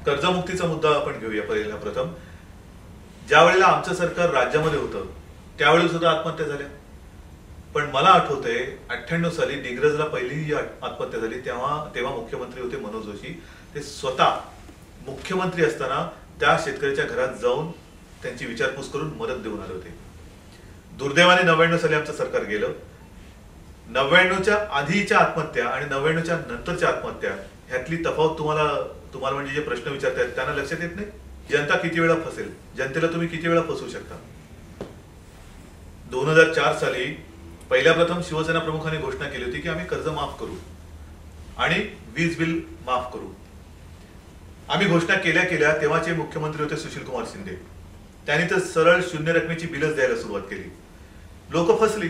कर्जमुक्तीचा मुद्दा आपण घेऊया पहिला प्रथम. ज्या वेळेला आमचं सरकार राज्यामध्ये होतं त्यावेळेला सुद्धा आत्महत्या झाल्या. पण मला आठवतंय 98 साली डिग्रजला पहिली आत्महत्या झाली तेव्हा मुख्यमंत्री होते मनोज जोशी. ते स्वतः मुख्यमंत्री असताना त्या शेतकऱ्याच्या घरात जाऊन त्यांची विचारपूस करून मदत देऊन आले होते. दुर्दैवाने 99 साली आमचं सरकार गेलं. 99च्या आधीच्या आत्महत्या आणि 99च्या नंतरच्या आत्महत्या ह्यातली तफावत तुम्हाला म्हणजे जे प्रश्न विचारतायत त्यांना लक्षात येत नाही. जनता किती वेळा फसेल, जनतेला तुम्ही किती वेळा फसवू शकता. 2004 साली पहिल्या प्रथम शिवसेना प्रमुखांनी घोषणा केली होती की आम्ही कर्ज माफ करू आणि वीज बिल माफ करू. आम्ही घोषणा केल्या तेव्हाचे मुख्यमंत्री होते सुशीलकुमार शिंदे. त्यांनी तर सरळ शून्य रकमेची बिलच द्यायला सुरुवात केली. लोक फसली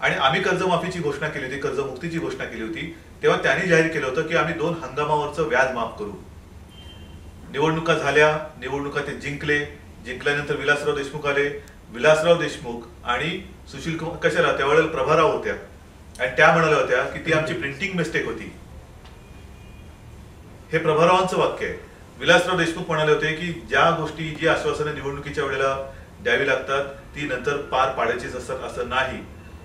आणि आम्ही कर्जमाफीची घोषणा केली होती, कर्जमुक्तीची घोषणा केली होती, तेव्हा त्यांनी जाहीर केलं होतं की आम्ही 2 हंगामावरचं व्याज माफ करू. निवडणुका झाल्या, निवडणुका ते जिंकल्यानंतर विलासराव देशमुख आले. विलासराव देशमुख आणि सुशील कुमार कशाला त्यावेळेला प्रभाराव होत्या आणि त्या म्हणाल्या होत्या की ती आमची प्रिंटिंग मिस्टेक होती. हे प्रभारावांचं वाक्य आहे. विलासराव देशमुख म्हणाले होते की ज्या गोष्टी जी आश्वासनं निवडणुकीच्या वेळेला द्यावी लागतात ती नंतर पार पाडायचीच असतात असं नाही.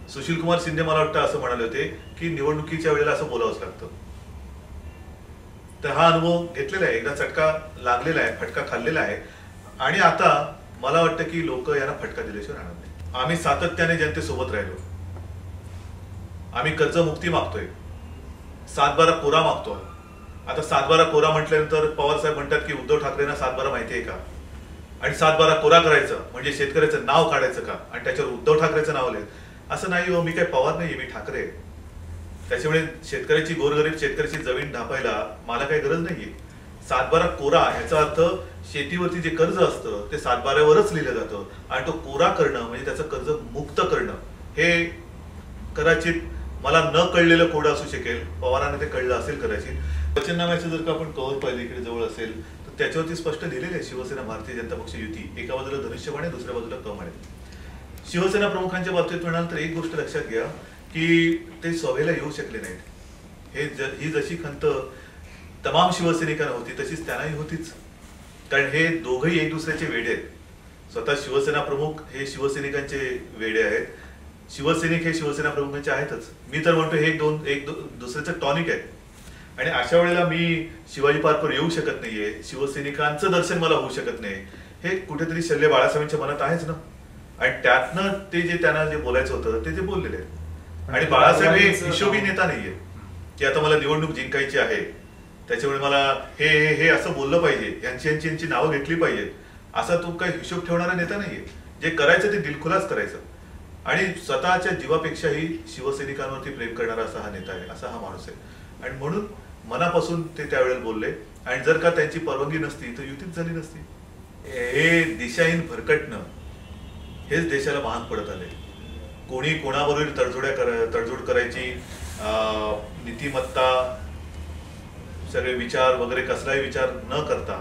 सुशील कुमार शिंदे मला वाटतं असं म्हणाले होते की निवडणुकीच्या वेळेला असं बोलावंच लागतं. तर हा अनुभव घेतलेला आहे, एकदा चटका लागलेला आहे, फटका खाल्लेला आहे आणि आता मला वाटतं की लोक यांना फटका दिल्याशिवाय राहणार नाही. आम्ही सातत्याने जनतेसोबत राहिलो. आम्ही कर्जमुक्ती मागतोय, 7/12 कोरा मागतोय. आता 7/12 कोरा म्हटल्यानंतर पवार साहेब म्हणतात की उद्धव ठाकरेंना 7/12 माहिती आहे का आणि 7/12 कोरा करायचं म्हणजे शेतकऱ्याचं नाव काढायचं का आणि त्याच्यावर उद्धव ठाकरेचं नाव लिहायचं. असं नाही हो, मी काही पवार नाहीये, मी ठाकरे. त्याच्यामुळे शेतकऱ्याची गोरगरीब शेतकऱ्याची जमीन ढापायला मला काही गरज नाहीये. 7/12 कोरा ह्याचा अर्थ शेतीवरती जे कर्ज असतं ते 7/12वरच लिहिलं जातं आणि तो कोरा करणं म्हणजे त्याचं कर्ज मुक्त करणं. हे कदाचित मला न कळलेलं कोड असू शकेल, पवारांना ते कळलं असेल कदाचित. वचननाम्याचं जर का आपण कव्हर पाहिलं इकडे जवळ असेल तर त्याच्यावरती स्पष्ट लिहिलेलं आहे शिवसेना भारतीय जनता पक्ष युती. एका बाजूला धनुष्यबाण आहे, दुसऱ्या बाजूला कमळ आहे. शिवसेना प्रमुखांच्या बाबतीत म्हणाल तर एक गोष्ट लक्षात घ्या की ते सभेला येऊ शकले नाहीत. ही जशी खंत तमाम शिवसैनिकांना होती तशीच त्यांनाही होतीच. कारण हे दोघही एक दुसऱ्याचे वेडे आहेत. स्वतः शिवसेना प्रमुख हे शिवसैनिकांचे वेडे आहेत, शिवसैनिक हे शिवसेना प्रमुखांचे आहेतच. मी तर म्हणतो हे एक दुसऱ्याचं टॉनिक आहे. आणि अशा वेळेला मी शिवाजी पार्कवर येऊ शकत नाहीये, शिवसैनिकांचं दर्शन मला होऊ शकत नाही, हे कुठेतरी शल्य बाळासाहेबांच्या मनात आहेच ना. आणि त्यातनं ते जे त्यांना जे बोलायचं होतं ते बोललेले आहेत. आणि बाळासाहेब हे हिशोबी नेता नाहीये की आता मला निवडणूक जिंकायची आहे त्याच्यामुळे मला हे असं बोललं पाहिजे, यांची नावं घेतली पाहिजेत, असा तो काही हिशोब ठेवणारा नेता नाहीये. जे करायचं ते दिलखुलास करायचं आणि स्वतःच्या जीवापेक्षाही शिवसैनिकांवरती प्रेम करणारा असा हा नेता आहे, असा हा माणूस आहे. आणि म्हणून मनापासून ते त्यावेळेला बोलले. आणि जर का त्यांची परवानगी नसती तर युतीच झाली नसती. हे दिशाहीन भरकटणं हेच देशाला महाग पडत आले. कोणी कोणाबरोबर तडजोड करायची नीतिमत्ता, सगळे विचार वगैरे कसलाही विचार न करता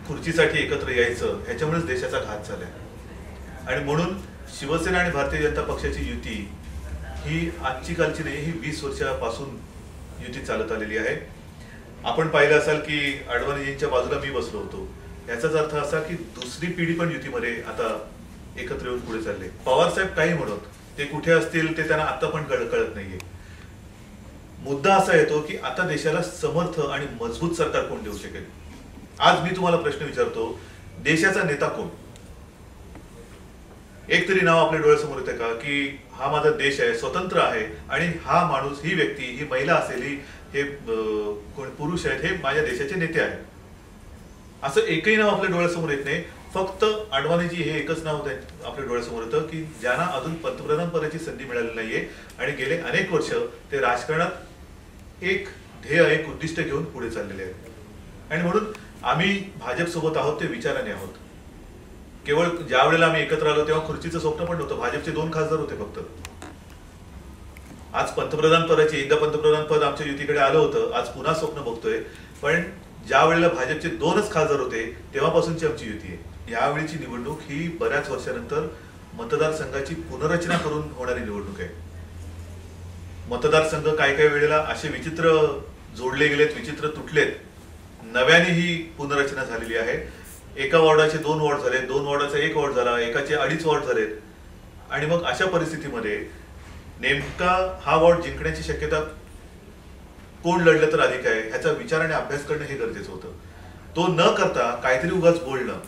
खुर्चीसाठी एकत्र यायचं, ह्याच्यामुळेच देशाचा घात झालाय. आणि म्हणून शिवसेना आणि भारतीय जनता पक्षाची युती ही आजची कालची नाही, ही 20 वर्षापासून युती चालत आलेली आहे. आपण पाहिलं असाल की अडवाणीजींच्या बाजूला मी बसलो होतो. याचाच अर्थ असा की दुसरी पिढी पण युतीमध्ये आता एकत्र येऊन पुढे चालले. पवार साहेब काही म्हणत, ते कुठे असतील ते त्यांना आता पण कळत नाहीये. मुद्दा असा येतो की आता देशाला समर्थ आणि मजबूत सरकार कोण देऊ शकेल. आज मी तुम्हाला प्रश्न विचारतो, देशाचा नेता कोण? एक तरी नाव आपल्या डोळ्यासमोर येतं का की हा माझा देश आहे, स्वतंत्र आहे आणि हा माणूस, ही व्यक्ती, ही महिला असेल, हे कोण पुरुष आहेत, हे माझ्या देशाचे नेते आहेत. असं एकही नाव आपल्या डोळ्यासमोर येत नाही. फक्त अडवाणीजी हे एकच नाव आपल्या डोळ्यासमोर येतं की ज्यांना अजून पंतप्रधान पदाची संधी मिळाली नाहीये आणि गेले अनेक वर्ष ते राजकारणात एक ध्येय, एक उद्दिष्ट घेऊन पुढे चाललेले आहेत. आणि म्हणून आम्ही भाजप सोबत आहोत ते विचाराने आहोत. केवळ ज्या वेळेला आम्ही एकत्र आलो तेव्हा खुर्चीचं स्वप्न पण नव्हतं. भाजपचे 2 खासदार होते फक्त. आज पंतप्रधान पदाची, एकदा पंतप्रधान पद आमच्या युतीकडे आलं होतं, आज पुन्हा स्वप्न बघतोय. पण ज्या वेळेला भाजपचे 2च खासदार होते तेव्हापासूनची आमची युती आहे. यावेळीची निवडणूक ही बऱ्याच वर्षानंतर मतदारसंघाची पुनर्रचना करून होणारी निवडणूक आहे. मतदारसंघ काही काही वेळेला असे विचित्र जोडले गेलेत, विचित्र तुटलेत नव्याने ही पुनर्रचना झालेली आहे. एका वॉर्डाचे 2 वॉर्ड झाले, 2 वॉर्डाचा 1 वॉर्ड झाला, एकाचे 2.5 वॉर्ड झालेत. आणि मग अशा परिस्थितीमध्ये नेमका हा वॉर्ड जिंकण्याची शक्यता कोण लढलं तर अधिक आहे ह्याचा विचार आणि अभ्यास करणं हे गरजेचं होतं. तो न करता काहीतरी उगाच बोलणं,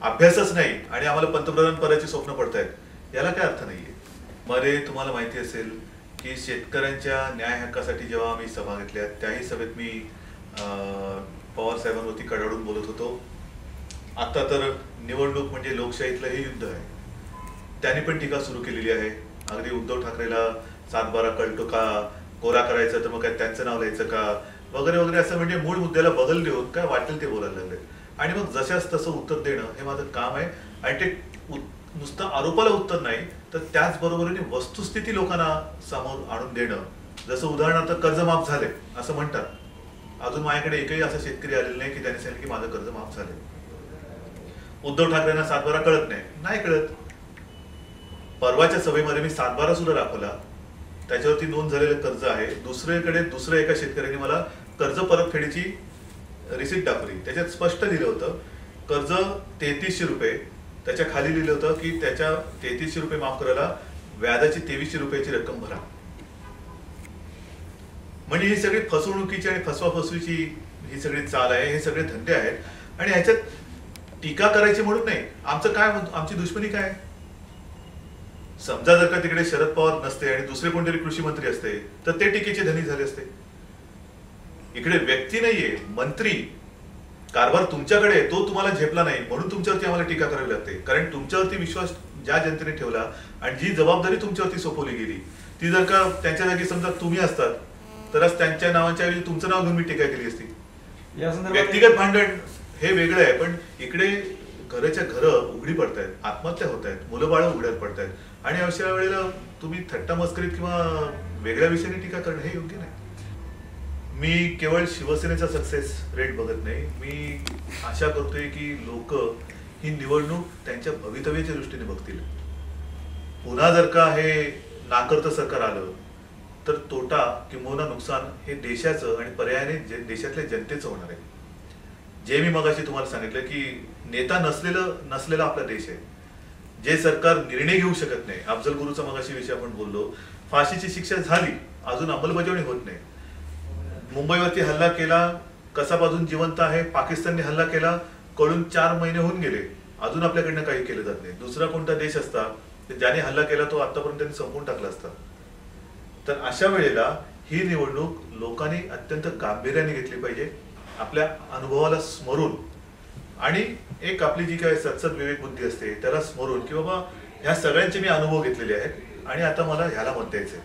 अभ्यासच नाही आणि आम्हाला पंतप्रधान पदाची स्वप्न पडतायत, याला काय अर्थ नाहीये. मध्ये तुम्हाला माहिती असेल की शेतकऱ्यांच्या न्याय हक्कासाठी जेव्हा आम्ही सभा घेतल्या त्याही सभेत मी पवार साहेबांवरती कडाडून बोलत होतो. आता तर निवडणूक म्हणजे लोकशाहीतलं हे युद्ध आहे. त्यांनी पण टीका सुरू केलेली आहे. अगदी उद्धव ठाकरेला 7-12 कळतो का, कोरा करायचं तर मग काय त्यांचं नाव लिहायचं का, वगैरे वगैरे, असं म्हणजे मूळ मुद्द्याला बगल देऊन काय वाटेल ते बोलायला लागले. आणि मग जशाच तसं उत्तर देणं हे माझं काम आहे. आणि ते नुसतं आरोपाला उत्तर नाही तर त्याचबरोबरीने वस्तुस्थिती लोकांना समोर आणून देणं. जसं उदाहरणार्थ कर्ज माफ झाले असं म्हणतात, अजून माझ्याकडे एकही असा शेतकरी आलेला नाही की त्याने सांगितलं की माझं कर्ज माफ झाले. उद्धव ठाकरेंना 7-12 कळत नाही कळत. परवाच्या सभेमध्ये मी 7-12 सुद्धा दाखवला, त्याच्यावरती नोंद झालेलं कर्ज आहे. दुसऱ्या एका शेतकऱ्याने मला कर्ज परतफेडीची रिसिप्ट दाखवली, त्याच्यात स्पष्ट लिहिलं होतं कर्ज 3300 रुपये, त्याच्या खाली लिहिलं होतं की त्याच्या 3300 रुपये माफ करायला व्याजाची 2300 रुपयाची रक्कम भरा. म्हणजे ही सगळी फसवणुकीची आणि फसवाफसवीची ही सगळी चाल आहे, हे सगळे धंदे आहेत. आणि ह्याच्यात टीका करायची म्हणून नाही, आमचं काय, आमची दुश्मनी काय. समजा जर का तिकडे शरद पवार नसते आणि दुसरे कोणतरी कृषी मंत्री असते तर ते टीकेचे धनी झाले असते. इकडे व्यक्ती नाहीये, मंत्री. कारभार तुमच्याकडे, तो तुम्हाला झेपला नाही म्हणून तुमच्यावरती आम्हाला टीका करावी लागते. कारण तुमच्यावरती विश्वास ज्या जनतेने ठेवला आणि जी जबाबदारी तुमच्यावरती सोपवली गेली ती जर का त्यांच्या जागी समजा तुम्ही असतात तर आज त्यांच्या नावाच्या ऐवजी तुमचं नाव घेऊन मी टीका केली असती. व्यक्तिगत भांडण हे वेगळं आहे, पण इकडे घराच्या घरं उघडी पडतायत, आत्महत्या होत आहेत, मुलं बाळ उघड्यात पडतायत. आणि अशा वेळेला तुम्ही थट्टा मस्करीत किंवा वेगळ्या विषयाने टीका करणं हे योग्य नाही. मी केवळ शिवसेनेचा सक्सेस रेट बघत नाही, मी आशा करतोय की लोक ही निवडणूक त्यांच्या भवितव्याच्या दृष्टीने बघतील. पुन्हा जर का हे नाकर्त सरकार आलं तर तोटा किंवा नुकसान हे देशाचं आणि पर्यायाने देशातल्या जनतेचं होणार आहे. जे मी मगाशी तुम्हाला सांगितलं की नेता नसलेला आपला देश आहे. जे सरकार निर्णय घेऊ शकत नाही, अफजल गुरुचा मगाशी विषय आपण बोललो, फाशीची शिक्षा झाली अजून अंमलबजावणी होत नाही. मुंबईवरती हल्ला केला, कसाब अजून जिवंत आहे. पाकिस्तानने हल्ला केला, कळून 4 महिने होऊन गेले, अजून आपल्याकडनं काही केलं जात नाही. दुसरा कोणता देश असता ज्याने हल्ला केला तो आतापर्यंत त्यांनी संपवून टाकला असता. तर अशा वेळेला ही निवडणूक लोकांनी अत्यंत गांभीर्याने घेतली पाहिजे, आपल्या अनुभवाला स्मरून. आणि एक आपली जी काय सत्सद विवेक बुद्धी असते त्याला स्मरून की बाबा ह्या सगळ्यांचे मी अनुभव घेतलेले आहेत आणि आता मला ह्याला मत द्यायचंय.